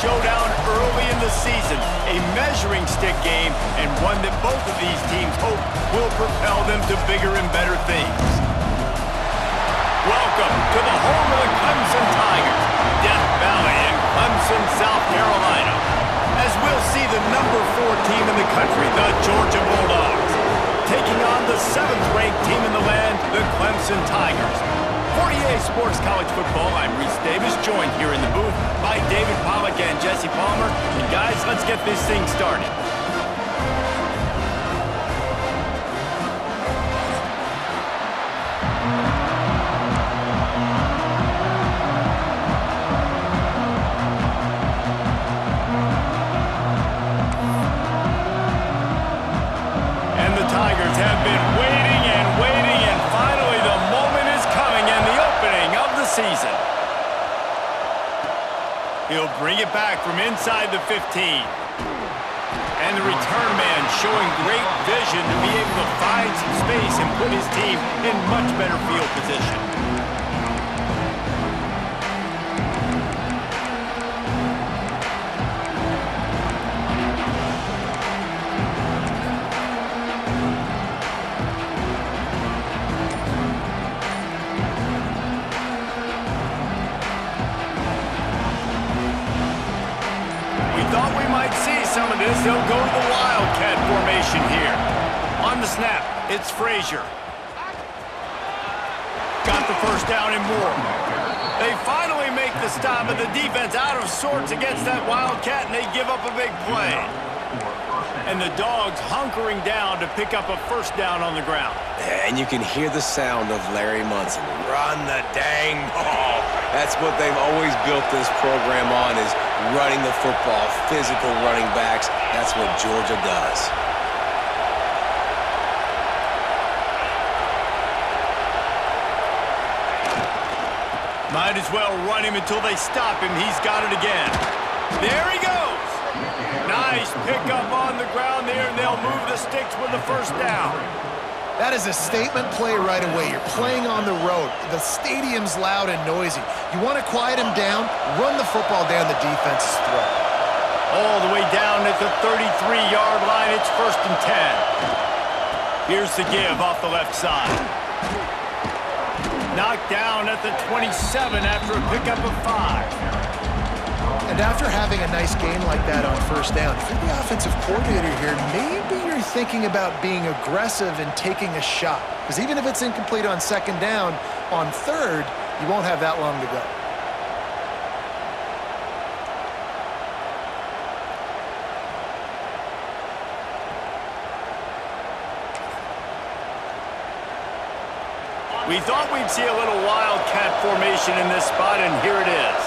showdown early in the season, a measuring stick game, and one that both of these teams hope will propel them to bigger and better things. Welcome to the home of the Clemson Tigers, Death Valley in Clemson, South Carolina, as we'll see the number 4 team in the country, the Georgia Bulldogs, taking on the 7th-ranked team in the land, the Clemson Tigers. For EA Sports College Football, I'm Reese Davis, joined here in the booth by David Pollack and Jesse Palmer. And guys, let's get this thing started. And the Tigers have been waiting and waiting, and finally the moment is coming and the opening of the season. He'll bring it back from inside the 15. And the return man showing great vision to be able to find some space and put his team in much better field position. Thought we might see some of this. They'll go to the Wildcat formation here. On the snap, it's Frazier. Got the first down and more. They finally make the stop, and the defense out of sorts against that Wildcat, and they give up a big play. And the Dogs hunkering down to pick up a first down on the ground. And you can hear the sound of Larry Munson. Run the dang ball. That's what they've always built this program on, is running the football, physical running backs. That's what Georgia does. Might as well run him until they stop him. He's got it again. There he goes. Nice pickup on the ground there, and they'll move the sticks with the first down. That is a statement play right away. You're playing on the road. The stadium's loud and noisy. You want to quiet him down, run the football down the defense's throat. All the way down at the 33-yard line, it's 1st and 10. Here's the give off the left side. Knocked down at the 27 after a pickup of 5. And after having a nice game like that on first down, if you're the offensive coordinator here, maybe you're thinking about being aggressive and taking a shot. Because even if it's incomplete on 2nd down, on 3rd, you won't have that long to go. We thought we'd see a little Wildcat formation in this spot, and here it is.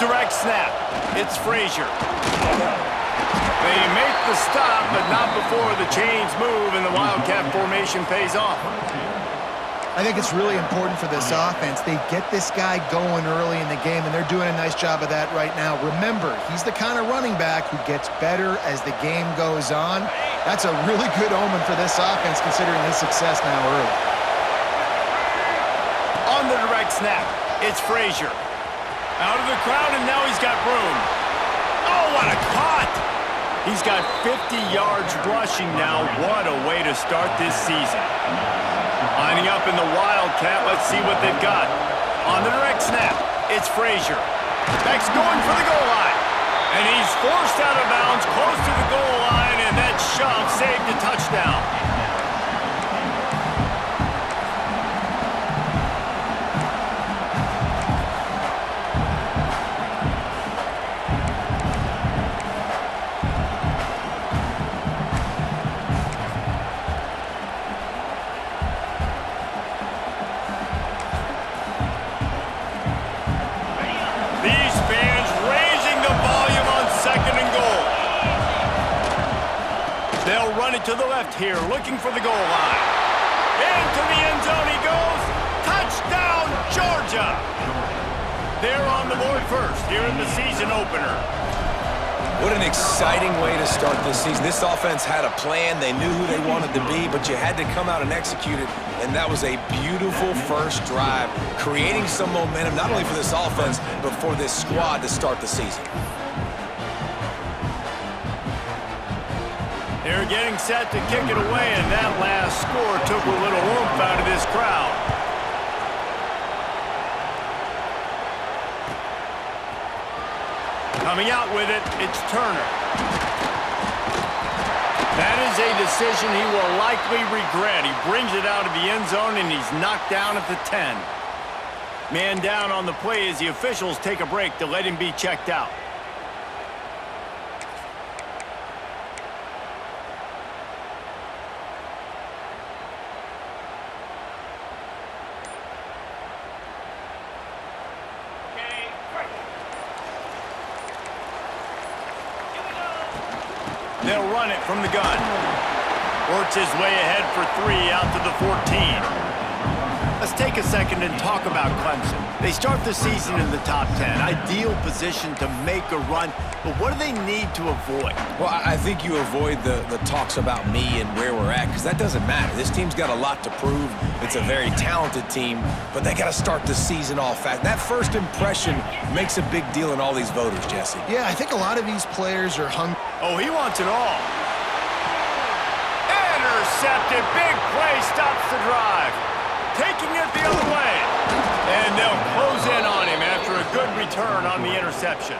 Direct snap. It's Frazier. They make the stop, but not before the chains move and the Wildcat formation pays off. I think it's really important for this offense. They get this guy going early in the game, and they're doing a nice job of that right now. Remember, he's the kind of running back who gets better as the game goes on. That's a really good omen for this offense, considering his success now early. On the direct snap, it's Frazier. Out of the crowd, and now he's got room. Oh, what a cut! He's got 50 yards rushing now. What a way to start this season. Lining up in the Wildcat, let's see what they've got. On the direct snap, it's Frazier. Beck's going for the goal line. And he's forced out of bounds close to the goal line, and that shove saved a touchdown. To the left here, looking for the goal line. Into the end zone he goes. Touchdown, Georgia! They're on the board first here in the season opener. What an exciting way to start this season. This offense had a plan. They knew who they wanted to be, but you had to come out and execute it, and that was a beautiful first drive, creating some momentum, not only for this offense, but for this squad to start the season. They're getting set to kick it away, and that last score took a little oomph out of this crowd. Coming out with it, it's Turner. That is a decision he will likely regret. He brings it out of the end zone, and he's knocked down at the 10. Man down on the play as the officials take a break to let him be checked out. They'll run it from the gun. Works his way ahead for 3 out to the 14. Let's take a second and talk about Clemson. They start the season in the top 10. Ideal position to make a run, but what do they need to avoid? Well, I think you avoid the talks about me and where we're at, because that doesn't matter. This team's got a lot to prove. It's a very talented team, but they got to start the season off fast. That first impression makes a big deal in all these voters, Jesse. Yeah, I think a lot of these players are hungry. Oh, he wants it all. Intercepted. Big play stops the drive. Taking it the other way. And they'll close in on him after a good return on the interception.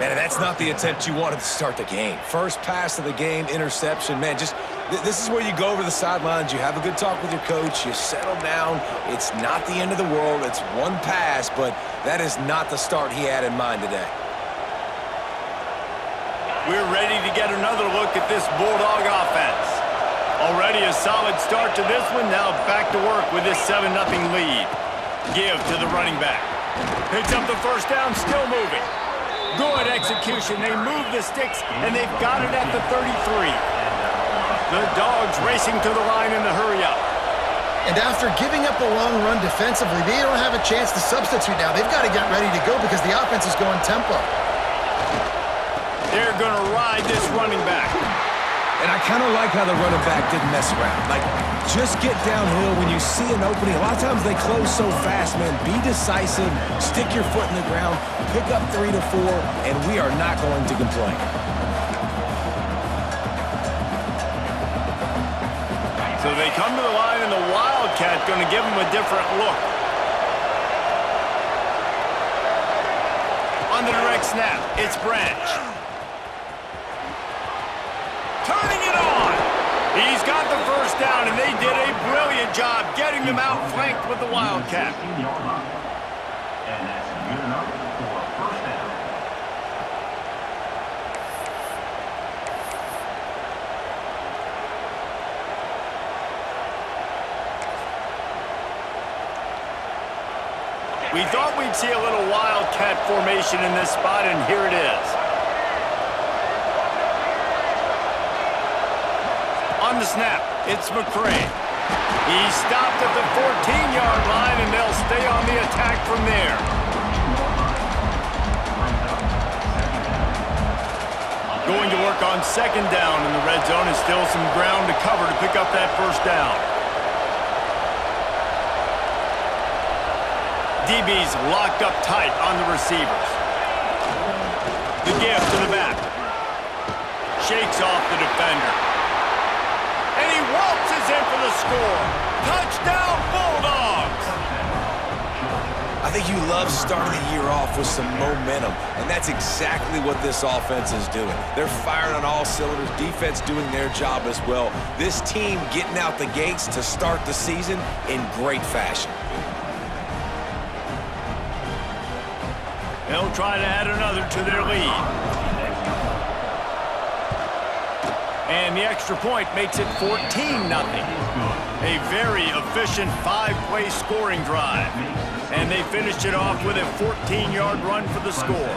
Man, that's not the attempt you wanted to start the game. First pass of the game, interception. Man, just this is where you go over the sidelines. You have a good talk with your coach. You settle down. It's not the end of the world. It's one pass, but that is not the start he had in mind today. We're ready to get another look at this Bulldog offense. Already a solid start to this one. Now back to work with this 7-0 lead. Give to the running back. Picks up the first down, still moving. Good execution. They move the sticks, and they've got it at the 33. The Dogs racing to the line in the hurry-up. And after giving up a long run defensively, they don't have a chance to substitute now. They've got to get ready to go because the offense is going tempo. They're going to ride this running back. And I kind of like how the running back didn't mess around. Like, just get downhill when you see an opening. A lot of times they close so fast, man. Be decisive, stick your foot in the ground, pick up 3 to 4, and we are not going to complain. So they come to the line, and the Wildcat going to give them a different look. On the direct snap, it's Branch. Turning it on. He's got the first down, and they did a brilliant job getting them outflanked with the Wildcat. And that's good enough for a first down. We thought we'd see a little Wildcat formation in this spot, and here it is. On the snap, it's McCray. He's stopped at the 14-yard line, and they'll stay on the attack from there. Going to work on second down in the red zone, and still some ground to cover to pick up that first down. DB's locked up tight on the receivers. The give to the back. Shakes off the defender. And he waltzes in for the score. Touchdown, Bulldogs! I think you love starting the year off with some momentum, and that's exactly what this offense is doing. They're firing on all cylinders, defense doing their job as well. This team getting out the gates to start the season in great fashion. They'll try to add another to their lead. And the extra point makes it 14-0. A very efficient 5-play scoring drive. And they finished it off with a 14-yard run for the score.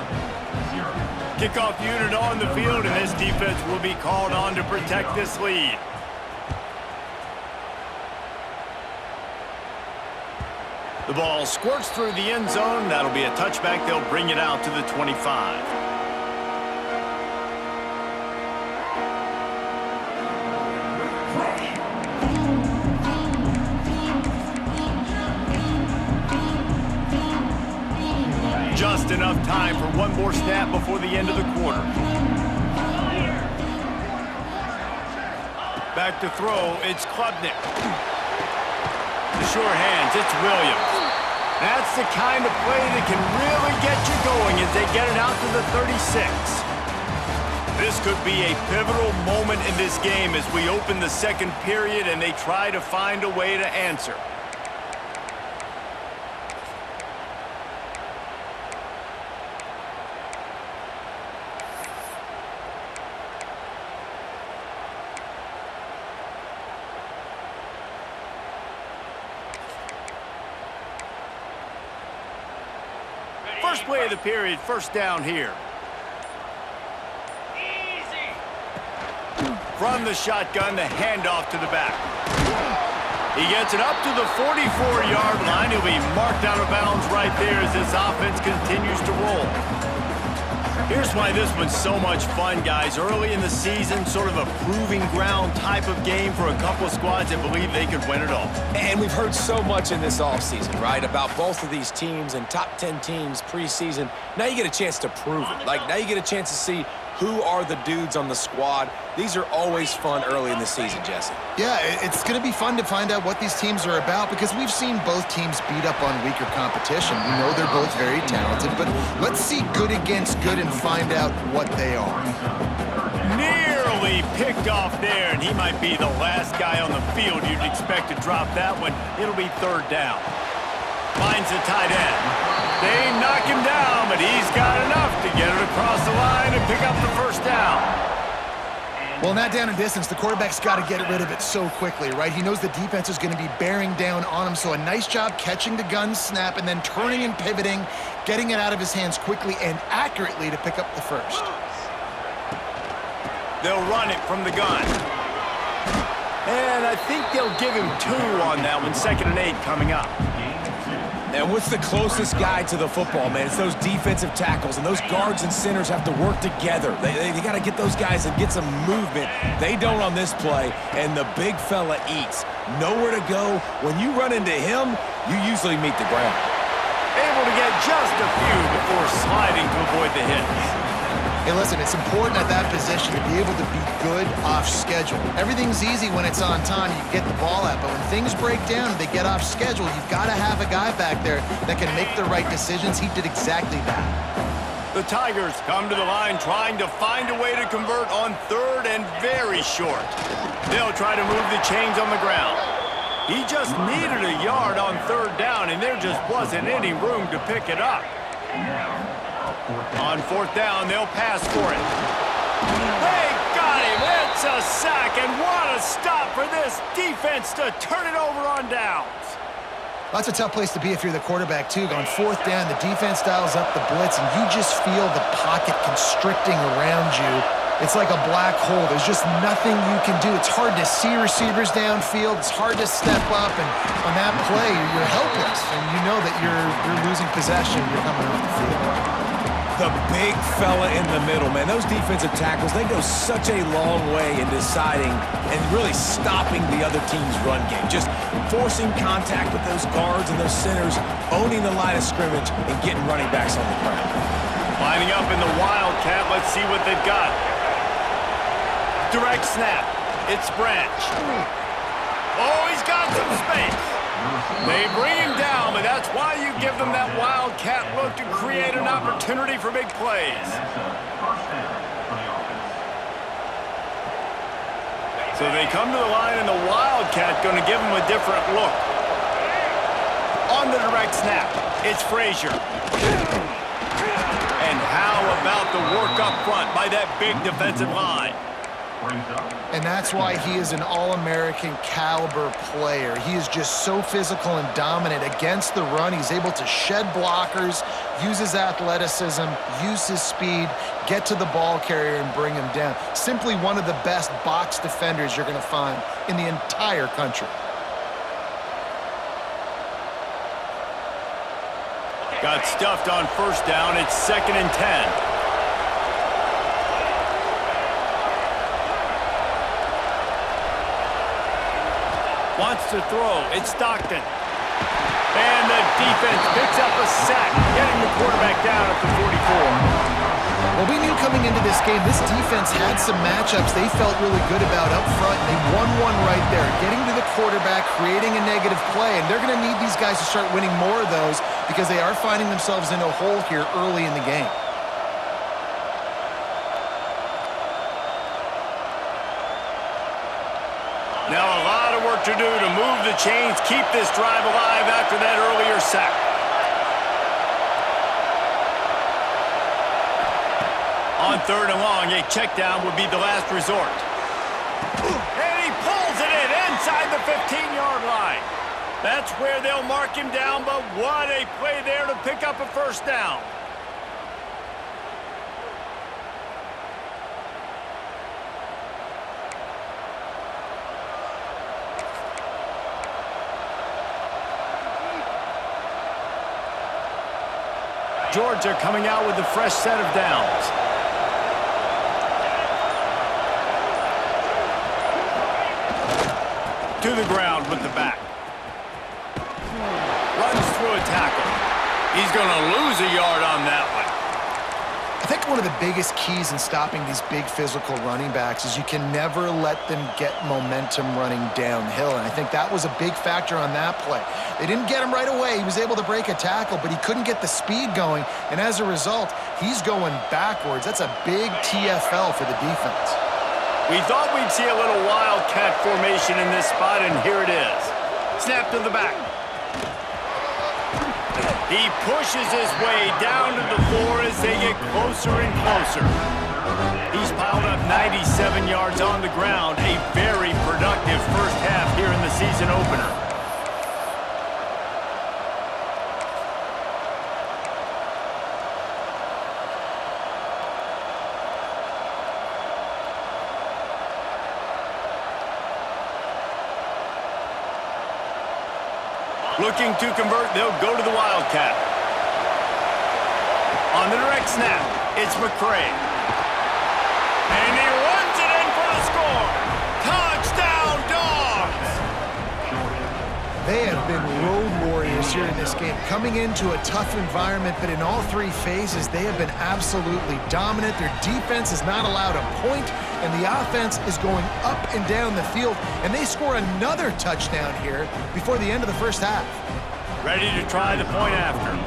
Kickoff unit on the field, and this defense will be called on to protect this lead. The ball squirts through the end zone. That'll be a touchback. They'll bring it out to the 25. enough time for one more snap before the end of the quarter. Back to throw, it's Klubnik. The sure hands, it's Williams. That's the kind of play that can really get you going as they get it out to the 36. This could be a pivotal moment in this game as we open the second period and they try to find a way to answer. First play of the period, first down here. From the shotgun, the handoff to the back. He gets it up to the 44-yard line. He'll be marked out of bounds right there as this offense continues to roll. Here's why this one's so much fun, guys. Early in the season, sort of a proving ground type of game for a couple of squads that believe they could win it all. And we've heard so much in this offseason, right, about both of these teams and top 10 teams preseason. Now you get a chance to prove it. Like, now you get a chance to see who are the dudes on the squad. These are always fun early in the season, Jesse. Yeah, it's going to be fun to find out what these teams are about because we've seen both teams beat up on weaker competition. We know they're both very talented, but let's see good against good and find out what they are. Nearly picked off there, and he might be the last guy on the field you'd expect to drop that one. It'll be third down. Finds the tight end. They knock him down, but he's got enough to get it across the line and pick up the first down. Well, not down in distance, the quarterback's got to get rid of it so quickly, right? He knows the defense is going to be bearing down on him, so a nice job catching the gun snap and then turning and pivoting, getting it out of his hands quickly and accurately to pick up the first. They'll run it from the gun. And I think they'll give him 2 on that one, 2nd and 8 coming up. And what's the closest guy to the football, man? It's those defensive tackles, and those guards and centers have to work together. They got to get those guys and get some movement. They don't on this play, and the big fella eats. Nowhere to go. When you run into him, you usually meet the ground. Able to get just a few before sliding to avoid the hits. Hey, listen, it's important at that position to be able to be good off schedule. Everything's easy when it's on time, you get the ball out, but when things break down and they get off schedule, you've got to have a guy back there that can make the right decisions. He did exactly that. The Tigers come to the line trying to find a way to convert on 3rd and very short. They'll try to move the chains on the ground. He just needed a yard on 3rd down, and there just wasn't any room to pick it up. On 4th down, they'll pass for it. They got him. It's a sack, and what a stop for this defense to turn it over on downs. That's a tough place to be if you're the quarterback, too. On 4th down, the defense dials up the blitz, and you just feel the pocket constricting around you. It's like a black hole. There's just nothing you can do. It's hard to see receivers downfield. It's hard to step up, and on that play, you're helpless, and you know that you're losing possession. You're coming off the field. The big fella in the middle, man. Those defensive tackles, they go such a long way in deciding and really stopping the other team's run game. Just forcing contact with those guards and those centers, owning the line of scrimmage, and getting running backs on the ground. Lining up in the Wildcat. Let's see what they've got. Direct snap. It's Branch. Oh, he's got some space. They bring him down, but that's why you give them that Wildcat look to create an opportunity for big plays. So they come to the line, and the Wildcat going to give them a different look. On the direct snap, it's Frazier. And how about the work up front by that big defensive line? And that's why he is an All-American caliber player. He is just so physical and dominant against the run. He's able to shed blockers, use his athleticism, use his speed, get to the ball carrier and bring him down. Simply one of the best box defenders you're going to find in the entire country. Got stuffed on 1st down. It's 2nd and 10. Wants to throw. It's Stockton. And the defense picks up a sack, getting the quarterback down at the 44. Well, we knew coming into this game, this defense had some matchups they felt really good about up front, and they won one right there, getting to the quarterback, creating a negative play, and they're going to need these guys to start winning more of those because they are finding themselves in a hole here early in the game. Now a lot of work to do to move the chains, keep this drive alive after that earlier sack. On 3rd and long, a check down would be the last resort. And he pulls it in inside the 15-yard line. That's where they'll mark him down, but what a play there to pick up a first down. Georgia coming out with a fresh set of downs. To the ground with the back. Runs through a tackle. He's going to lose a yard on that one. I think one of the biggest keys in stopping these big physical running backs is you can never let them get momentum running downhill, and I think that was a big factor on that play. They didn't get him right away. He was able to break a tackle, but he couldn't get the speed going, and as a result, he's going backwards. That's a big TFL for the defense. We thought we'd see a little wildcat formation in this spot, and here it is. Snap to the back. He pushes his way down to the floor as they get closer and closer. He's piled up 97 yards on the ground. A very productive first half here in the season opener. Looking to convert, they'll go to the Wildcat. On the direct snap, it's McCray. And he runs it in for the score. Touchdown, Dogs! They have been road warriors here in this game, coming into a tough environment, but in all three phases, they have been absolutely dominant. Their defense is not allowed a point, and the offense is going up and down the field, and they score another touchdown here before the end of the first half. Ready to try the point after.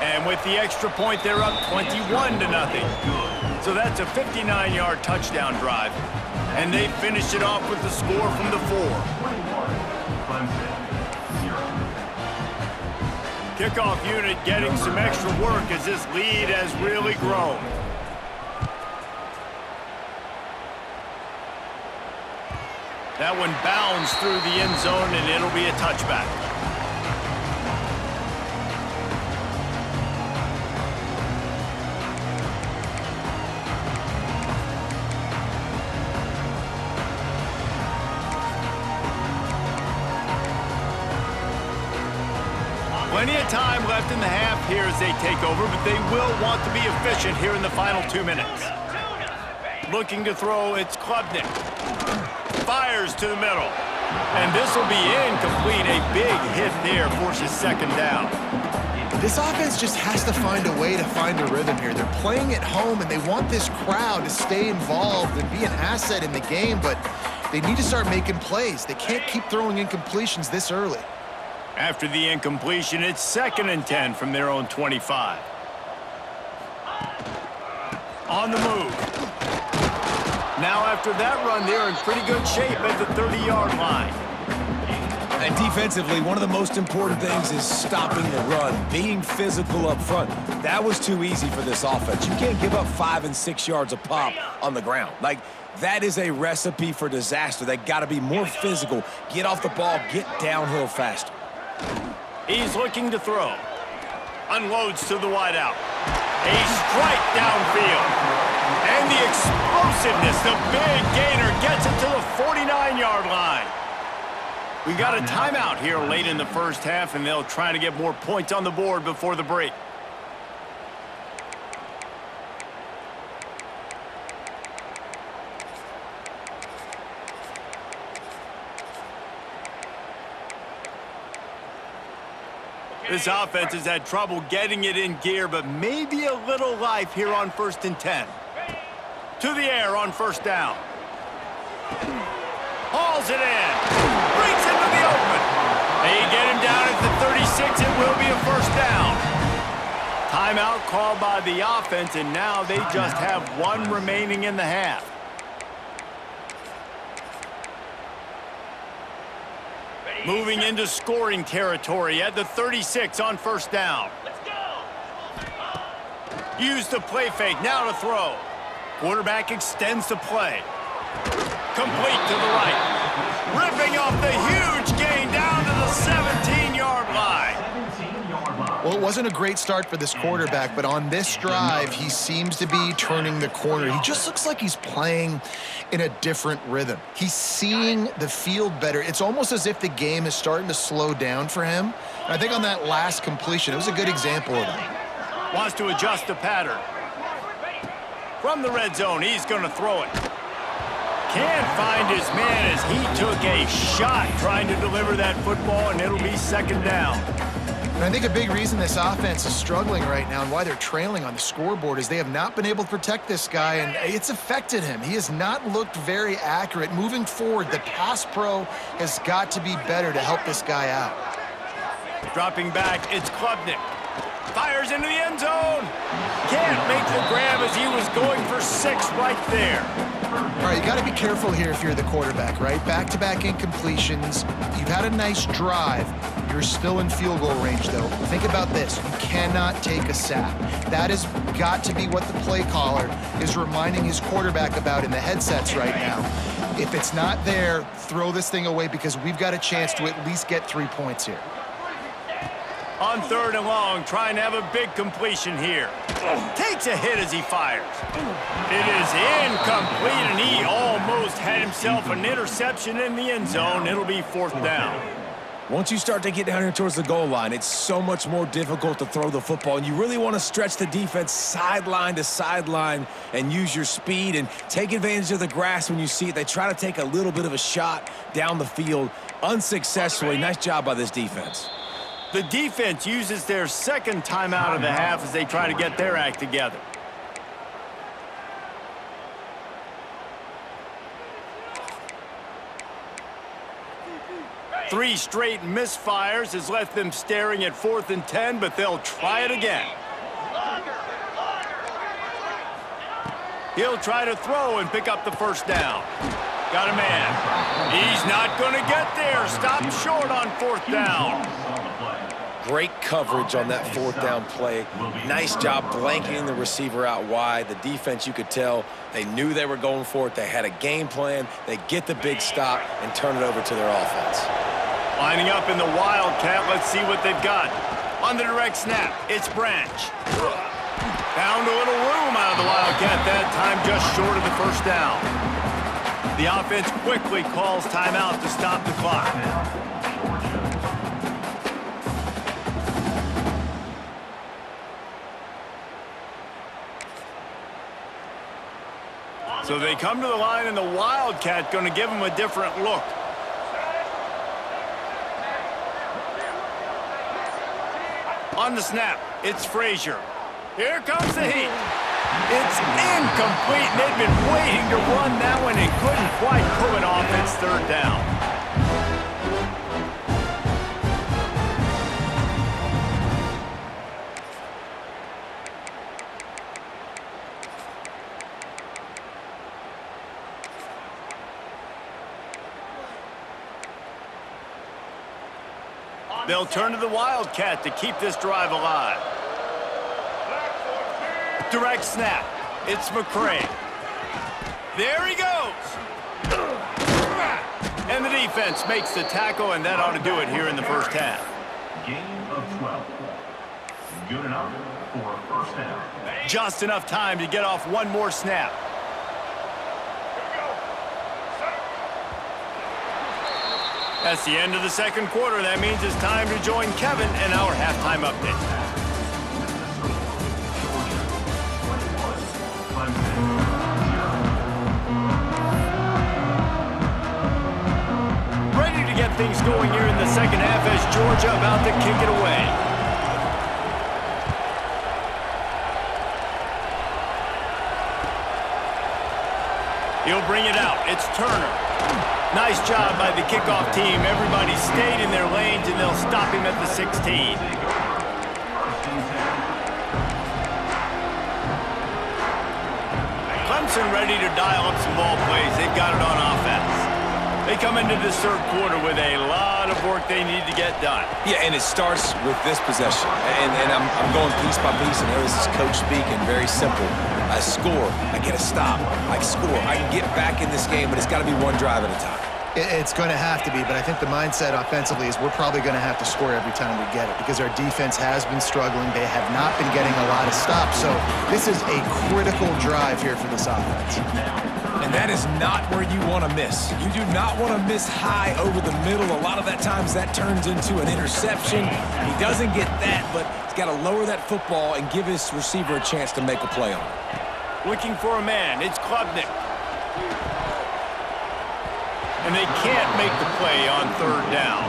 And with the extra point, they're up 21-0. So that's a 59-yard touchdown drive. And they finished it off with the score from the 4. Kickoff unit getting some extra work as this lead has really grown. That one bounds through the end zone, and it'll be a touchback. Plenty of time left in the half here as they take over, but they will want to be efficient here in the final 2 minutes. Looking to throw, it's Klubnik. Fires to the middle. And this will be incomplete. A big hit there forces second down. This offense just has to find a way to find a rhythm here. They're playing at home, and they want this crowd to stay involved and be an asset in the game, but they need to start making plays. They can't keep throwing incompletions this early. After the incompletion, it's 2nd and 10 from their own 25. On the move. Now after that run, they're in pretty good shape at the 30-yard line. And defensively, one of the most important things is stopping the run, being physical up front. That was too easy for this offense. You can't give up 5 and 6 yards a pop on the ground. Like, that is a recipe for disaster. They got to be more physical, get off the ball, get downhill faster. He's looking to throw. Unloads to the wideout. A strike downfield. And the explosiveness, the big gainer gets it to the 49-yard line. We got a timeout here late in the first half, and they'll try to get more points on the board before the break. This offense has had trouble getting it in gear, but maybe a little life here on 1st and 10. To the air on 1st down. Hauls it in. Brings into the open. They get him down at the 36. It will be a 1st down. Timeout called by the offense, and now they just have one remaining in the half. Moving into scoring territory at the 36 on 1st down. Use the play fake, now to throw. Quarterback extends the play. Complete to the right. Ripping off the huge gain down to the 17-yard line. Well, it wasn't a great start for this quarterback, but on this drive, he seems to be turning the corner. He just looks like he's playing in a different rhythm. He's seeing the field better. It's almost as if the game is starting to slow down for him. And I think on that last completion, it was a good example of that. Wants to adjust the pattern. From the red zone, he's going to throw it. Can't find his man as he took a shot trying to deliver that football, and it'll be 2nd down. And I think a big reason this offense is struggling right now and why they're trailing on the scoreboard is they have not been able to protect this guy, and it's affected him. He has not looked very accurate. Moving forward, the pass pro has got to be better to help this guy out. Dropping back, it's Klubnik. Fires into the end zone. Can't make the grab as he was going for 6 right there. All right, you got to be careful here if you're the quarterback, right? Back-to-back incompletions. You've had a nice drive. You're still in field goal range, though. Think about this. You cannot take a sack. That has got to be what the play caller is reminding his quarterback about in the headsets right now. If it's not there, throw this thing away because we've got a chance to at least get 3 points here. On 3rd and long, trying to have a big completion here. Takes a hit as he fires. It is incomplete, and he almost had himself an interception in the end zone. It'll be 4th down. Once you start to get down here towards the goal line, it's so much more difficult to throw the football, and you really want to stretch the defense sideline to sideline and use your speed and take advantage of the grass when you see it. They try to take a little bit of a shot down the field unsuccessfully. Nice job by this defense. The defense uses their 2nd timeout of the half as they try to get their act together. Three straight misfires has left them staring at 4th and 10, but they'll try it again. He'll try to throw and pick up the 1st down. Got a man. He's not going to get there. Stopped short on 4th down. Great coverage on that 4th down play. Nice job blanketing the receiver out wide. The defense, you could tell, they knew they were going for it. They had a game plan. They get the big stop and turn it over to their offense. Lining up in the Wildcat. Let's see what they've got. On the direct snap, it's Branch. Found a little room out of the Wildcat that time, just short of the 1st down. The offense quickly calls timeout to stop the clock. So they come to the line, and the Wildcat going to give them a different look. On the snap, it's Frazier. Here comes the heat. It's incomplete, and they've been waiting to run that one and couldn't quite pull it off. It's 3rd down. They'll turn to the Wildcat to keep this drive alive. Direct snap. It's McCray. There he goes. And the defense makes the tackle, and that ought to do it here in the 1st half. Gain of 12. Good enough for a 1st down. Just enough time to get off one more snap. That's the end of the 2nd quarter. That means it's time to join Kevin in our halftime update. Ready to get things going here in the 2nd half as Georgia about to kick it away. He'll bring it out. It's Turner. Nice job by the kickoff team. Everybody stayed in their lanes, and they'll stop him at the 16. Clemson ready to dial up some ball plays. They've got it on offense. They come into this third quarter with a lot of work they need to get done. Yeah, and it starts with this possession. And I'm going piece by piece, and this is coach speaking. Very simple. I score. I get a stop. I score. I can get back in this game, but it's got to be one drive at a time. It's going to have to be, but I think the mindset offensively is we're probably going to have to score every time we get it because our defense has been struggling. They have not been getting a lot of stops, so this is a critical drive here for this offense. And that is not where you want to miss. You do not want to miss high over the middle. A lot of that times that turns into an interception. He doesn't get that, but he's got to lower that football and give his receiver a chance to make a play on it. Looking for a man. It's Klubnik. And they can't make the play on third down.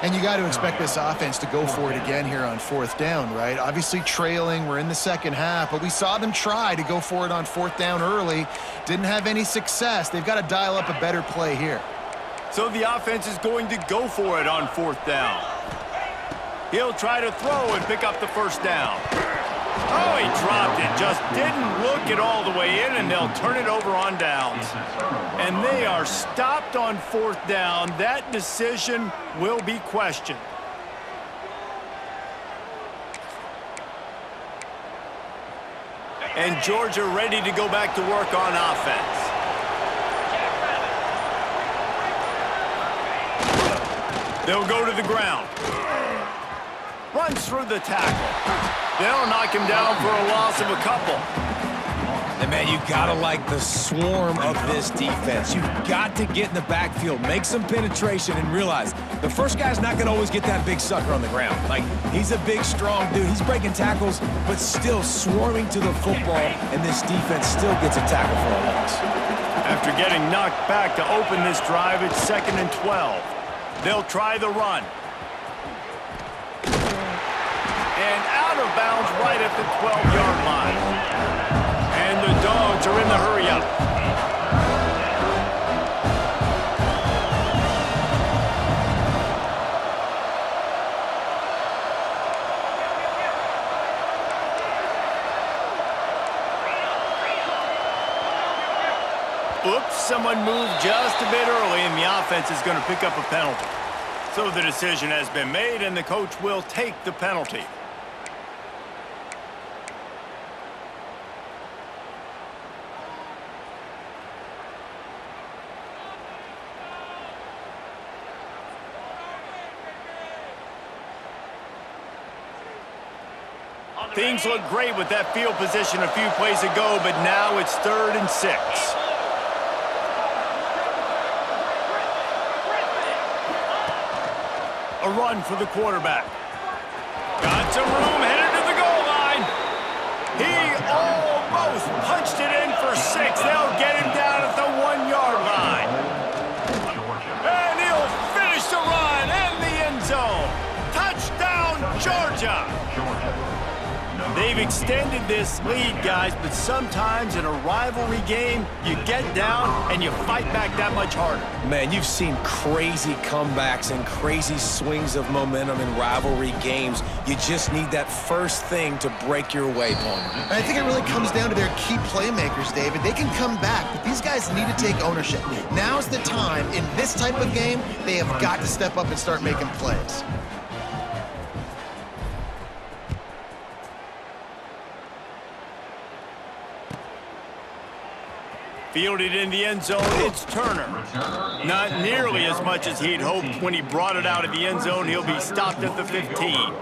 And you got to expect this offense to go for it again here on fourth down, right? Obviously trailing, we're in the second half, but we saw them try to go for it on fourth down early. Didn't have any success. They've got to dial up a better play here. So the offense is going to go for it on fourth down. He'll try to throw and pick up the first down. Oh, he dropped it. Just didn't look it all the way in, and they'll turn it over on downs. And they are stopped on fourth down. That decision will be questioned. And Georgia ready to go back to work on offense. They'll go to the ground. Runs through the tackle. They'll knock him down for a loss of a couple. And, man, you got to like the swarm of this defense. You've got to get in the backfield, make some penetration, and realize the first guy's not going to always get that big sucker on the ground. Like, he's a big, strong dude. He's breaking tackles, but still swarming to the football, and this defense still gets a tackle for a loss. After getting knocked back to open this drive, it's 2nd and 12. They'll try the run. And out of bounds right at the 12-yard line. And the Dogs are in the hurry-up. Oops, someone moved just a bit early, and the offense is going to pick up a penalty. So the decision has been made, and the coach will take the penalty. Things look great with that field position a few plays ago, but now it's 3rd and 6. A run for the quarterback. Got some room, headed to the goal line. He almost punched it in for 6. They'll get him down at the 1-yard line. And he'll finish the run in the end zone. Touchdown, Georgia. They've extended this lead, guys, but sometimes in a rivalry game, you get down and you fight back that much harder. Man, you've seen crazy comebacks and crazy swings of momentum in rivalry games. You just need that first thing to break your way, Palmer. And I think it really comes down to their key playmakers, David. They can come back, but these guys need to take ownership. Now's the time. In this type of game, they have got to step up and start making plays. Fielded in the end zone, it's Turner. Not nearly as much as he'd hoped when he brought it out of the end zone. He'll be stopped at the 15.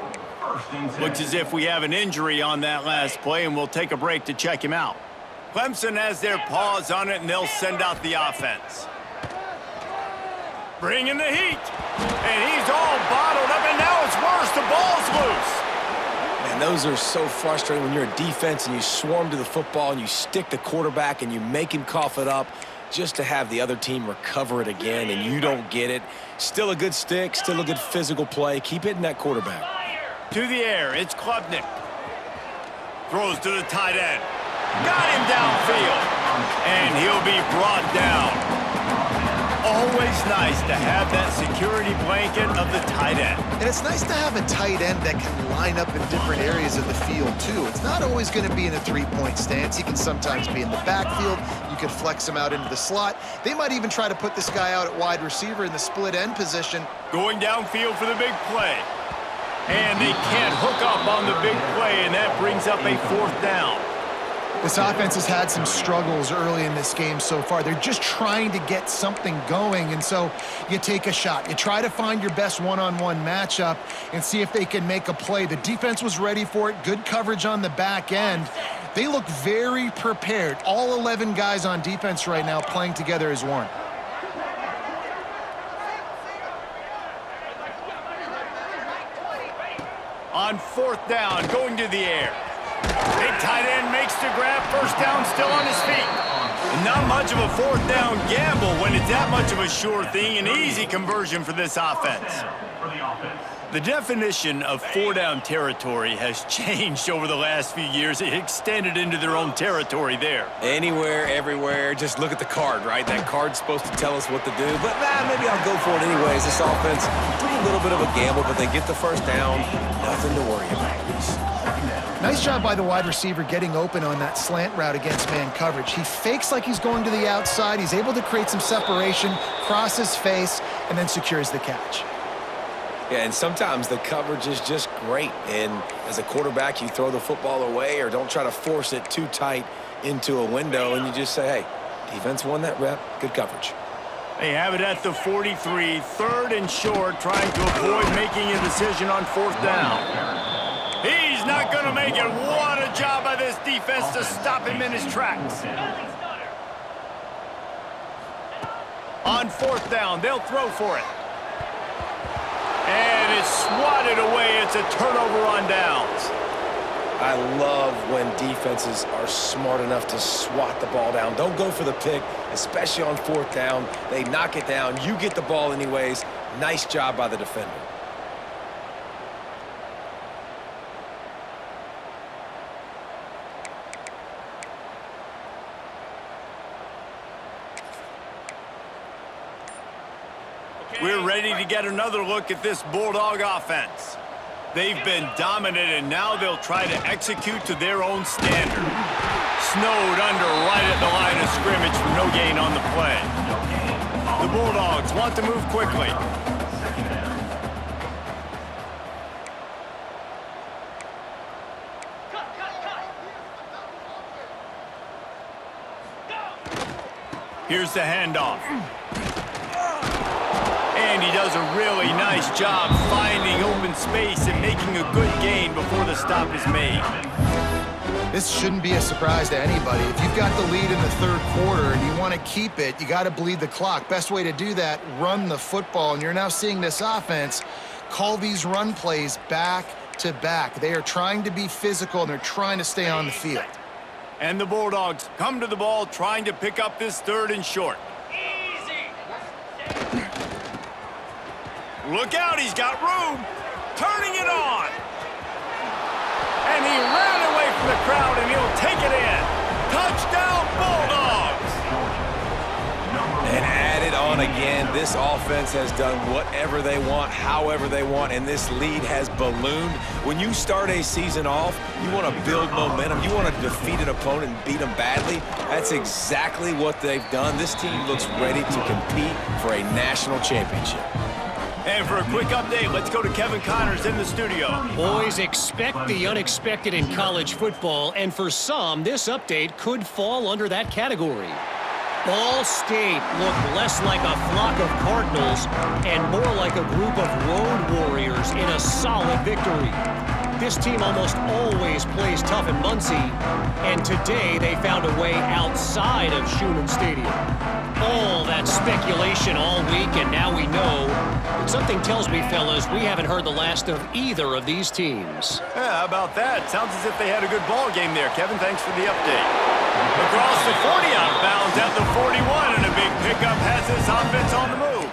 Looks as if we have an injury on that last play, and we'll take a break to check him out. Clemson has their paws on it, and they'll send out the offense. Bringing the heat. And he's all bottled up, and now it's worse. The ball's loose. Man, those are so frustrating when you're a defense and you swarm to the football and you stick the quarterback and you make him cough it up just to have the other team recover it again and you don't get it. Still a good stick, still a good physical play. Keep hitting that quarterback. To the air, it's Klubnik. Throws to the tight end. Got him downfield. And he'll be brought down. Always nice to have that security blanket of the tight end. And it's nice to have a tight end that can line up in different areas of the field, too. It's not always going to be in a three-point stance. He can sometimes be in the backfield. You could flex him out into the slot. They might even try to put this guy out at wide receiver in the split end position. Going downfield for the big play. And they can't hook up on the big play, and that brings up a 4th down. This offense has had some struggles early in this game so far. They're just trying to get something going, and so you take a shot. You try to find your best one-on-one matchup and see if they can make a play. The defense was ready for it. Good coverage on the back end. They look very prepared. All 11 guys on defense right now playing together as one. On 4th down, going to the air. Big tight end makes the grab. 1st down, still on his feet. And not much of a 4th down gamble when it's that much of a sure thing. An easy conversion for this offense. The definition of 4-down territory has changed over the last few years. It extended into their own territory there. Anywhere, everywhere. Just look at the card, right? That card's supposed to tell us what to do. But, maybe I'll go for it anyways. This offense, a little bit of a gamble, but they get the 1st down. Nothing to worry about. Nice job by the wide receiver getting open on that slant route against man coverage. He fakes like he's going to the outside. He's able to create some separation, cross his face, and then secures the catch. Yeah, and sometimes the coverage is just great. And as a quarterback, you throw the football away or don't try to force it too tight into a window, and you just say, hey, defense won that rep. Good coverage. They have it at the 43, 3rd and short, trying to avoid making a decision on 4th down. He's not going to make it. What a job by this defense to stop him in his tracks. On 4th down, they'll throw for it. And it's swatted away. It's a turnover on downs. I love when defenses are smart enough to swat the ball down. Don't go for the pick, especially on 4th down. They knock it down. You get the ball anyways. Nice job by the defender. We're ready to get another look at this Bulldog offense. They've been dominant, and now they'll try to execute to their own standard. Snowed under right at the line of scrimmage for no gain on the play. The Bulldogs want to move quickly. Here's the handoff. And he does a really nice job finding open space and making a good gain before the stop is made. This shouldn't be a surprise to anybody. If you've got the lead in the 3rd quarter and you want to keep it, you got to bleed the clock. Best way to do that, run the football. And you're now seeing this offense call these run plays back to back. They are trying to be physical, and they're trying to stay on the field. And the Bulldogs come to the ball, trying to pick up this 3rd and short. Look out, he's got room. Turning it on. And he ran away from the crowd, and he'll take it in. Touchdown, Bulldogs. And add it on again. This offense has done whatever they want, however they want, and this lead has ballooned. When you start a season off, you want to build momentum. You want to defeat an opponent and beat them badly. That's exactly what they've done. This team looks ready to compete for a national championship. And for a quick update, let's go to Kevin Connors in the studio. Boys, expect the unexpected in college football, and for some, this update could fall under that category. Ball State looked less like a flock of Cardinals and more like a group of road warriors in a solid victory. This team almost always plays tough in Muncie, and today they found a way outside of Schumann Stadium. All that speculation all week, and now we know. But something tells me, fellas, we haven't heard the last of either of these teams. Yeah, how about that? Sounds as if they had a good ball game there. Kevin, thanks for the update. Across the 40 out of bounds at the 41, and a big pickup has this offense on the move.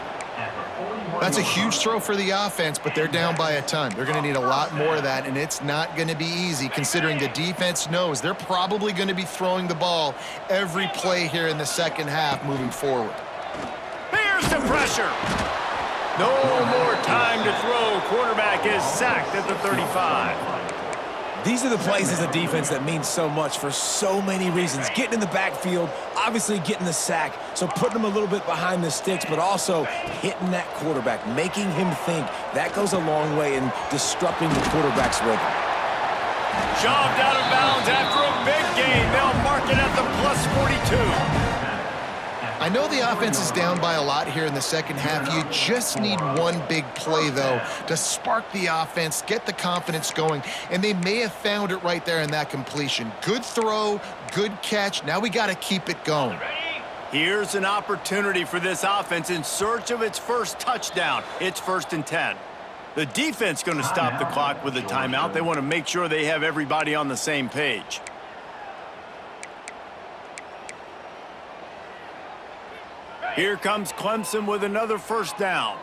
That's a huge throw for the offense, but they're down by a ton. They're going to need a lot more of that, and it's not going to be easy considering the defense knows they're probably going to be throwing the ball every play here in the second half moving forward. Here's the pressure. No more time to throw. Quarterback is sacked at the 35. These are the plays as a defense that mean so much for so many reasons. Getting in the backfield, obviously getting the sack, so putting them a little bit behind the sticks, but also hitting that quarterback, making him think. That goes a long way in disrupting the quarterback's rhythm. Shoved out of bounds after a big gain. They'll mark it at the plus 42. I know the offense is down by a lot here in the second half. You just need one big play, though, to spark the offense, get the confidence going, and they may have found it right there in that completion. Good throw, good catch. Now we got to keep it going. Here's an opportunity for this offense in search of its first touchdown. It's 1st and 10. The defense going to stop the clock with a timeout. They want to make sure they have everybody on the same page. Here comes Clemson with another first down.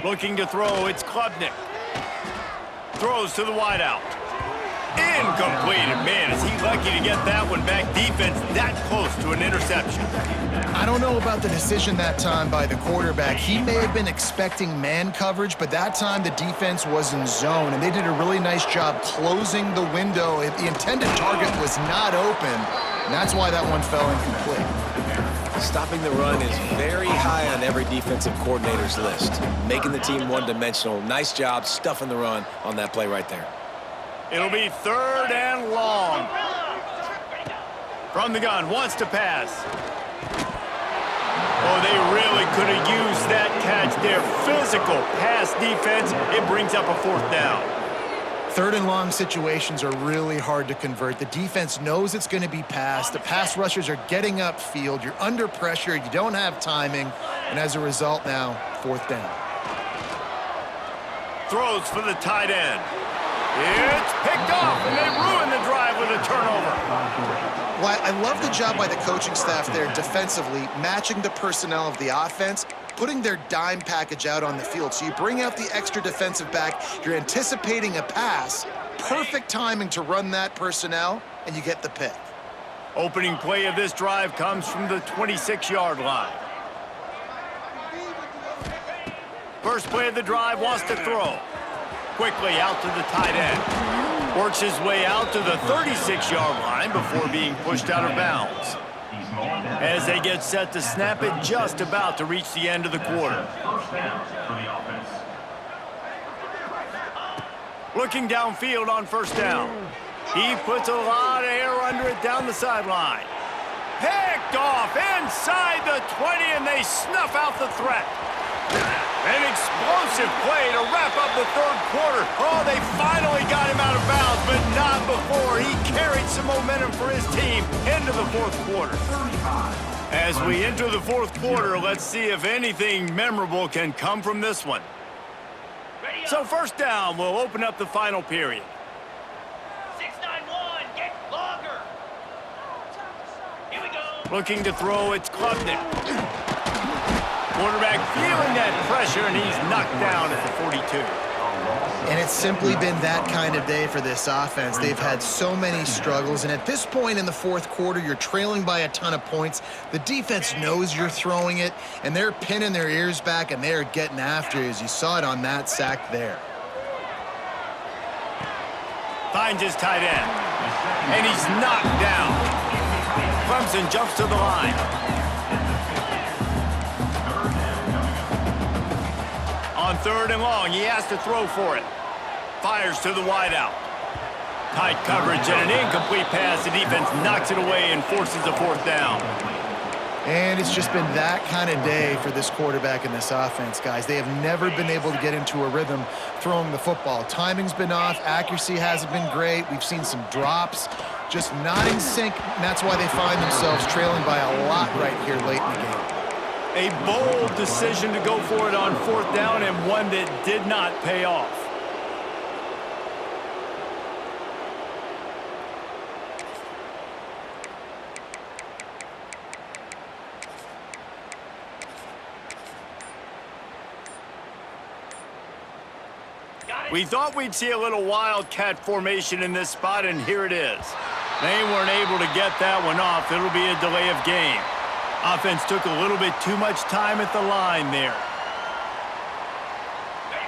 Looking to throw, it's Klubnik. Throws to the wideout. Incomplete. And man, is he lucky to get that one back. Defense that close to an interception. I don't know about the decision that time by the quarterback. He may have been expecting man coverage, but that time the defense was in zone, and they did a really nice job closing the window. The intended target was not open, and that's why that one fell incomplete. Stopping the run is very high on every defensive coordinator's list. Making the team one-dimensional. Nice job stuffing the run on that play right there. It'll be 3rd and long. From the gun, wants to pass. Oh, they really could have used that catch there. Physical pass defense. It brings up a 4th down. 3rd and long situations are really hard to convert. The defense knows it's going to be passed. The pass rushers are getting upfield. You're under pressure. You don't have timing. And as a result now, 4th down. Throws for the tight end. It's picked off, and they ruin the drive with a turnover. Well, I love the job by the coaching staff there defensively, matching the personnel of the offense, putting their dime package out on the field. So you bring out the extra defensive back, you're anticipating a pass, perfect timing to run that personnel, and you get the pick. Opening play of this drive comes from the 26-yard line. First play of the drive, wants to throw. Quickly out to the tight end. Works his way out to the 36-yard line before being pushed out of bounds. As they get set to snap it, just about to reach the end of the quarter. Looking downfield on 1st down. He puts a lot of air under it down the sideline. Picked off inside the 20, and they snuff out the threat. An explosive play to wrap up the 3rd quarter. Oh, they finally got him out of bounds, but not before he carried some momentum for his team into the 4th quarter. As we enter the 4th quarter, let's see if anything memorable can come from this one. So 1st down will open up the final period. 6-9-1, get longer. Here we go. Looking to throw, it's Klubnik. Quarterback feeling that pressure, and he's knocked down at the 42. And it's simply been that kind of day for this offense. They've had so many struggles, and at this point in the 4th quarter, you're trailing by a ton of points. The defense knows you're throwing it, and they're pinning their ears back, and they're getting after you, as you saw it on that sack there. Finds his tight end, and he's knocked down. Clemson jumps to the line. On 3rd and long, he has to throw for it. Fires to the wideout. Tight coverage and an incomplete pass. The defense knocks it away and forces a 4th down. And it's just been that kind of day for this quarterback and this offense, guys. They have never been able to get into a rhythm throwing the football. Timing's been off. Accuracy hasn't been great. We've seen some drops, just not in sync. And that's why they find themselves trailing by a lot right here late in the game. A bold decision to go for it on 4th down, and one that did not pay off. We thought we'd see a little wildcat formation in this spot, and here it is. They weren't able to get that one off. It'll be a delay of game. Offense took a little bit too much time at the line there.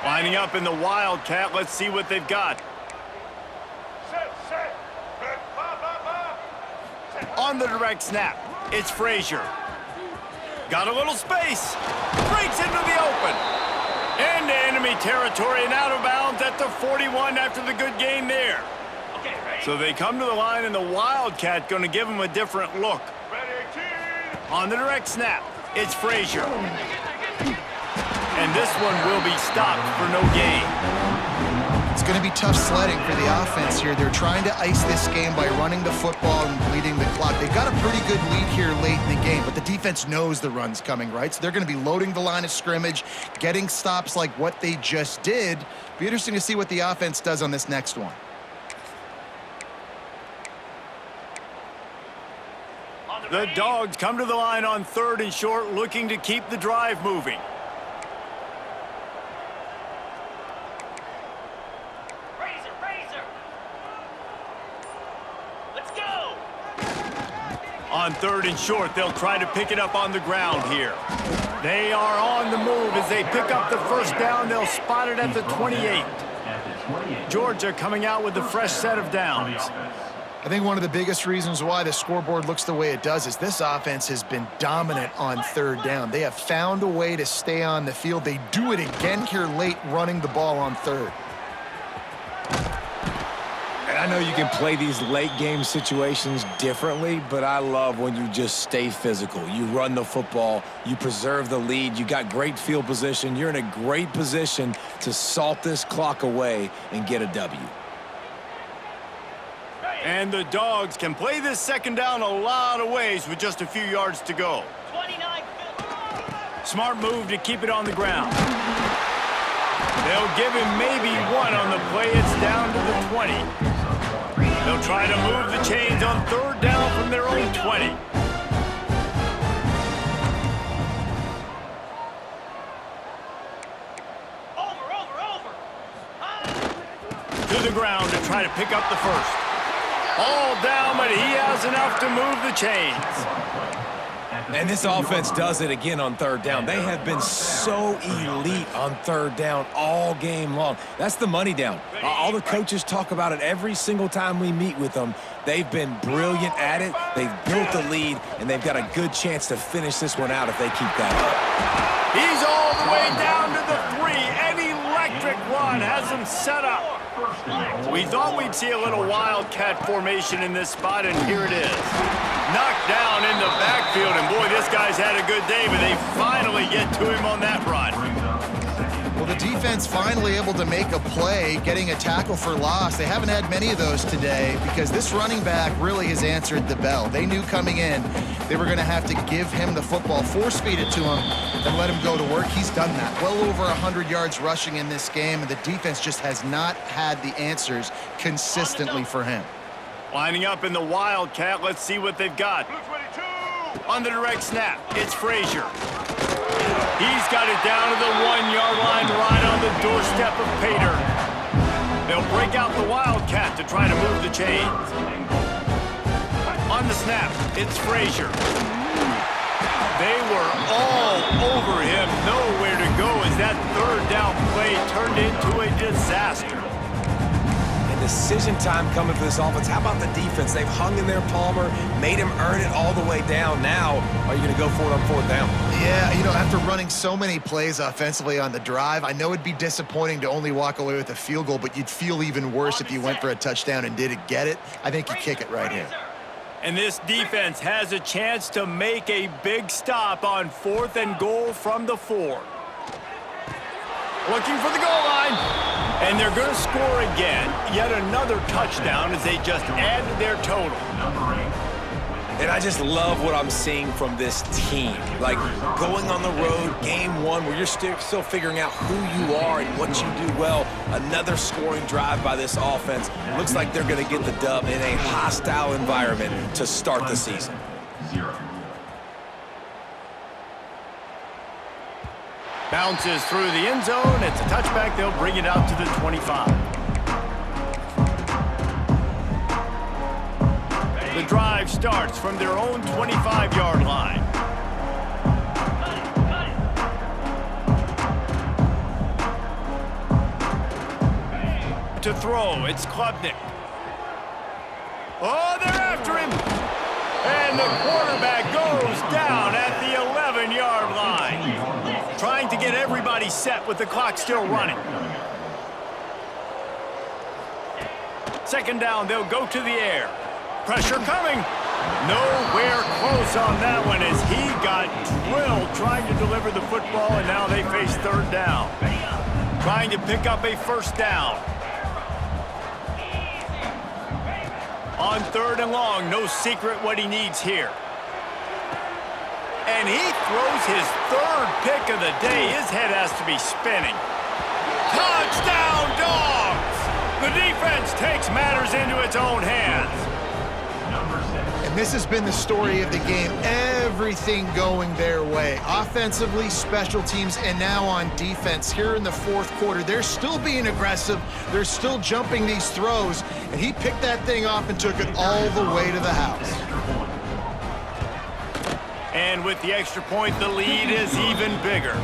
Lining up in the wildcat. Let's see what they've got. On the direct snap, it's Frazier. Got a little space. Breaks into the open. Into enemy territory and out of bounds at the 41 after the good gain there. So they come to the line, and the wildcat going to give them a different look. On the direct snap, it's Frazier. And this one will be stopped for no gain. It's going to be tough sledding for the offense here. They're trying to ice this game by running the football and bleeding the clock. They've got a pretty good lead here late in the game, but the defense knows the run's coming, right? So they're going to be loading the line of scrimmage, getting stops like what they just did. Be interesting to see what the offense does on this next one. The Dogs come to the line on 3rd and short, looking to keep the drive moving. Let's go! On 3rd and short, they'll try to pick it up on the ground here. They are on the move as they pick up the first down. They'll spot it at the 28. Georgia coming out with a fresh set of downs. I think one of the biggest reasons why the scoreboard looks the way it does is this offense has been dominant on 3rd down. They have found a way to stay on the field. They do it again here late, running the ball on 3rd. And I know you can play these late game situations differently, but I love when you just stay physical. You run the football, you preserve the lead, you got great field position. You're in a great position to salt this clock away and get a W. And the Dogs can play this second down a lot of ways with just a few yards to go. 29. Smart move to keep it on the ground. They'll give him maybe one on the play. It's down to the 20. They'll try to move the chains on 3rd down from their own 20. To the ground to try to pick up the first. All down, but he has enough to move the chains. And this offense does it again on 3rd down. They have been so elite on 3rd down all game long. That's the money down. All the coaches talk about it every single time we meet with them. They've been brilliant at it. They've built the lead, and they've got a good chance to finish this one out if they keep that up. He's all the way down to the 3. An electric run has him set up. We thought we'd see a little wildcat formation in this spot, and here it is. Knocked down in the backfield, and boy, this guy's had a good day, but they finally get to him on that run. Well, the defense finally able to make a play, getting a tackle for loss. They haven't had many of those today because this running back really has answered the bell. They knew coming in they were going to have to give him the football, force-feed it to him, and let him go to work. He's done that. Well over 100 yards rushing in this game, and the defense just has not had the answers consistently for him. Lining up in the wildcat, let's see what they've got. On the direct snap, it's Frazier. He's got it down to the 1-yard line, right on the doorstep of Pater. They'll break out the wildcat to try to move the chains. On the snap, it's Frazier. They were all over him, nowhere to go as that 3rd down play turned into a disaster. Decision time coming for this offense. How about the defense? They've hung in there, Palmer, made him earn it all the way down. Now, are you going to go for it on 4th down? Yeah, you know, after running so many plays offensively on the drive, I know it'd be disappointing to only walk away with a field goal, but you'd feel even worse if you went for a touchdown and didn't get it. I think you kick it right here. And this defense has a chance to make a big stop on 4th and goal from the 4. Looking for the goal line. And they're going to score again. Yet another touchdown as they just add to their total. And I just love what I'm seeing from this team. Like, going on the road, game 1, where you're still figuring out who you are and what you do well. Another scoring drive by this offense. Looks like they're going to get the dub in a hostile environment to start the season. Bounces through the end zone. It's a touchback. They'll bring it out to the 25. The drive starts from their own 25-yard line. To throw, it's Klubnik. Oh, they're after him. And the quarterback goes down at the 11-yard line. Trying to get everybody set with the clock still running. Second down, they'll go to the air. Pressure coming. Nowhere close on that one as he got drilled trying to deliver the football, and now they face third down. Trying to pick up a first down. On third and long, no secret what he needs here. And he throws his third pick of the day. His head has to be spinning. Touchdown, Dogs! The defense takes matters into its own hands. And this has been the story of the game. Everything going their way. Offensively, special teams, and now on defense. Here in the fourth quarter, they're still being aggressive. They're still jumping these throws. And he picked that thing off and took it all the way to the house. And with the extra point, the lead is even bigger.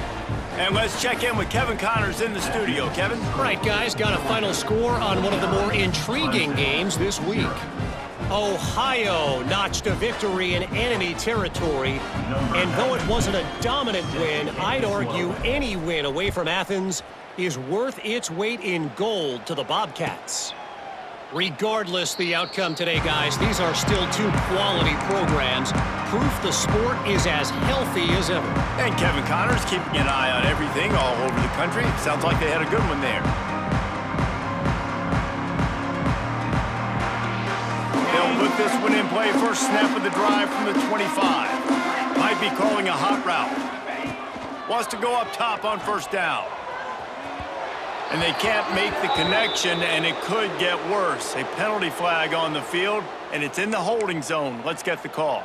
And let's check in with Kevin Connors in the studio. Kevin? All right, guys, got a final score on one of the more intriguing games this week. Ohio notched a victory in enemy territory, and though it wasn't a dominant win, I'd argue any win away from Athens is worth its weight in gold to the Bobcats. Regardless the outcome today, guys, these are still two quality programs. Proof the sport is as healthy as ever. And Kevin Connors keeping an eye on everything all over the country. Sounds like they had a good one there. They'll put this one in play. First snap of the drive from the 25. Might be calling a hot route. Wants to go up top on first down. And they can't make the connection, and it could get worse. A penalty flag on the field, and it's in the holding zone. Let's get the call.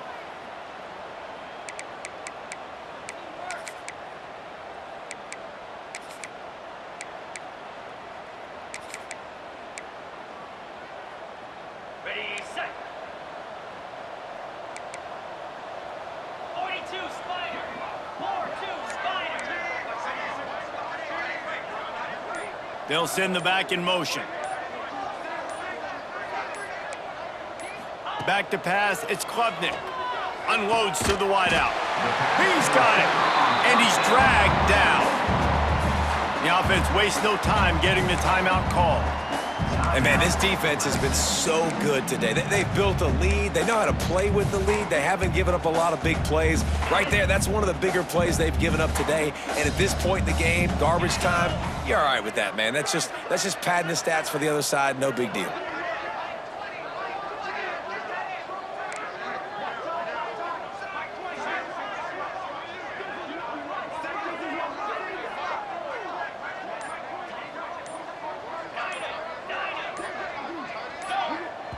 Ready, set. 42 Spider. 4-2 Spider. They'll send the back in motion. Back to pass, it's Klubnik. Unloads to the wideout. He's got it, and he's dragged down. The offense wastes no time getting the timeout call. And, man, this defense has been so good today. They've built a lead. They know how to play with the lead. They haven't given up a lot of big plays. Right there, that's one of the bigger plays they've given up today. And at this point in the game, garbage time, you're all right with that, man. That's just padding the stats for the other side. No big deal.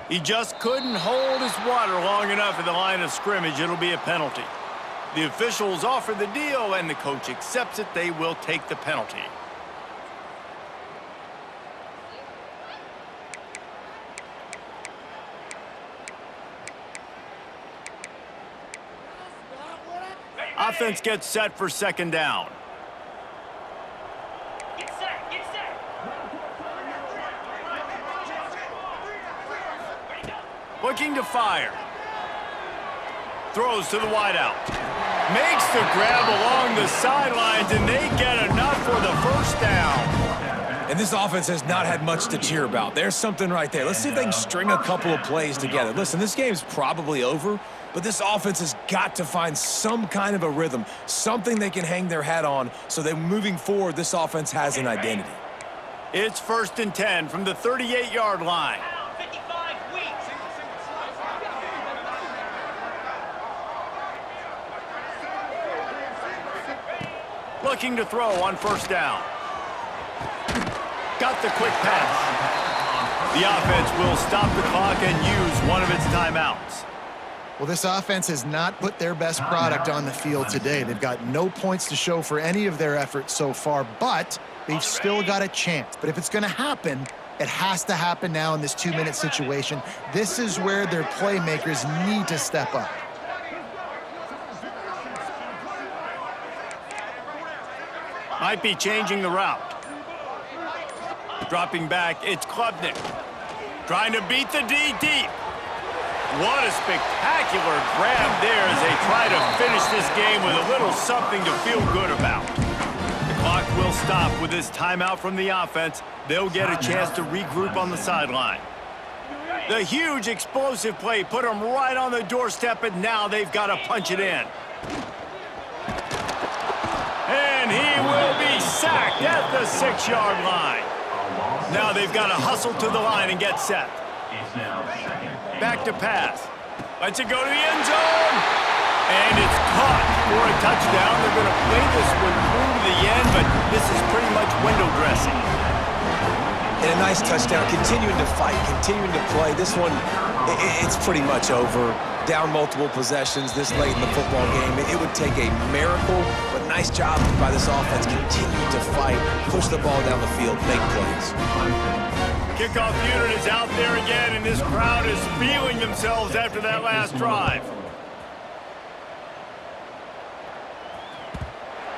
He just couldn't hold his water long enough at the line of scrimmage. It'll be a penalty. The officials offer the deal, and the coach accepts it. They will take the penalty. Offense gets set for second down. Get set, get set. Looking to fire. Throws to the wideout. Makes the grab along the sidelines, and they get enough for the first down. And this offense has not had much to cheer about. There's something right there. Let's see if they can string a couple of plays together. Listen, this game's probably over, but this offense has got to find some kind of a rhythm, something they can hang their hat on so that moving forward, this offense has an identity. It's 1st and 10 from the 38-yard line. 55 weeks. Looking to throw on first down. Got the quick pass. The offense will stop the clock and use one of its timeouts. Well, this offense has not put their best product on the field today. They've got no points to show for any of their efforts so far, but they've still got a chance. But if it's going to happen, it has to happen now in this 2-minute situation. This is where their playmakers need to step up. Might be changing the route. Dropping back, it's Klubnik. Trying to beat the D deep. What a spectacular grab there as they try to finish this game with a little something to feel good about. The clock will stop with this timeout from the offense. They'll get a chance to regroup on the sideline. The huge explosive play put them right on the doorstep, and now they've got to punch it in. And he will be sacked at the 6-yard line. Now they've got to hustle to the line and get set. It's now second. Back to pass. Lets it go to the end zone. And it's caught for a touchdown. They're going to play this one through to the end, but this is pretty much window dressing. And a nice touchdown, continuing to fight, continuing to play. This one, it's pretty much over. Down multiple possessions this late in the football game. It would take a miracle, but nice job by this offense. Continue to fight, push the ball down the field, make plays. Kickoff unit is out there again, and this crowd is feeling themselves after that last drive.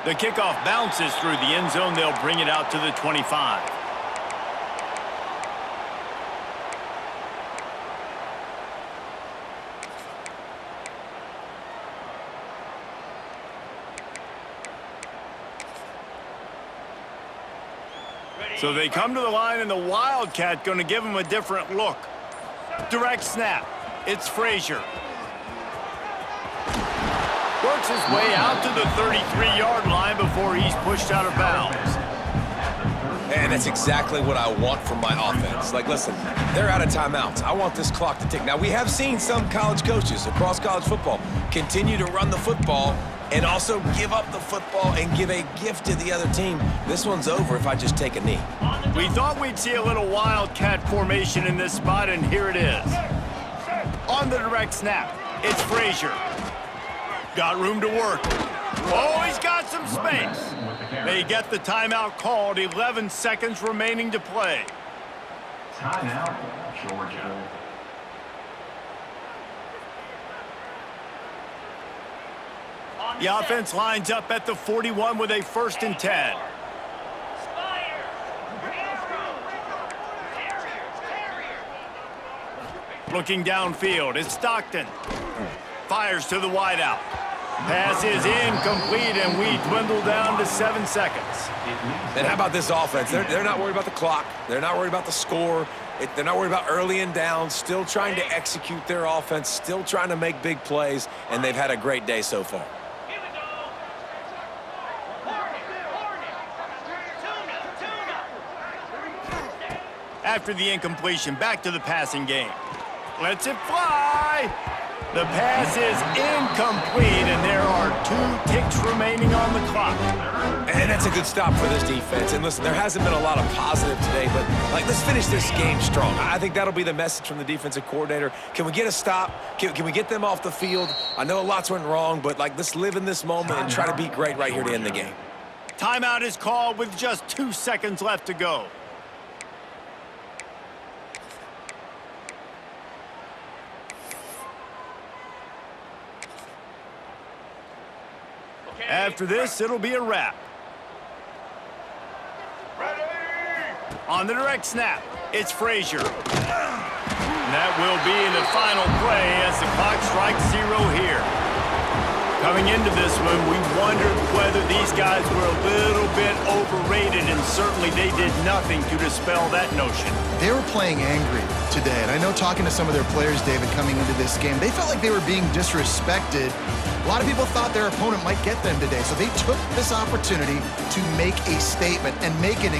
The kickoff bounces through the end zone. They'll bring it out to the 25. So they come to the line, and the Wildcat going to give them a different look. Direct snap. It's Frazier. Works his way out to the 33-yard line before he's pushed out of bounds. And that's exactly what I want from my offense. Like, listen, they're out of timeouts. I want this clock to tick. Now, we have seen some college coaches across college football continue to run the football and also give up the football and give a gift to the other team. This one's over if I just take a knee. We thought we'd see a little Wildcat formation in this spot, and here it is. On the direct snap, it's Frazier. Got room to work. Oh, he's got some space. They get the timeout called. 11 seconds remaining to play. Timeout, Georgia. The offense lines up at the 41 with a 1st and 10. Looking downfield, it's Stockton. Fires to the wideout. Pass is incomplete, and we dwindle down to 7 seconds. And how about this offense? They're not worried about the clock. They're not worried about the score. They're not worried about early and down. Still trying to execute their offense. Still trying to make big plays, and they've had a great day so far. After the incompletion, back to the passing game. Lets it fly. The pass is incomplete, and there are 2 ticks remaining on the clock. And that's a good stop for this defense. And listen, there hasn't been a lot of positive today, but let's finish this game strong. I think that'll be the message from the defensive coordinator. Can we get a stop? Can we get them off the field? I know lots went wrong, but let's live in this moment and try to be great right here to end the game. Timeout is called with just 2 seconds left to go. After this, it'll be a wrap. On the direct snap, it's Frazier. And that will be the final play as the clock strikes 0 here. Coming into this one, we wondered whether these guys were a little bit overrated, and certainly they did nothing to dispel that notion. They were playing angry today, and I know talking to some of their players, David, coming into this game, they felt like they were being disrespected. A lot of people thought their opponent might get them today, so they took this opportunity to make a statement and make an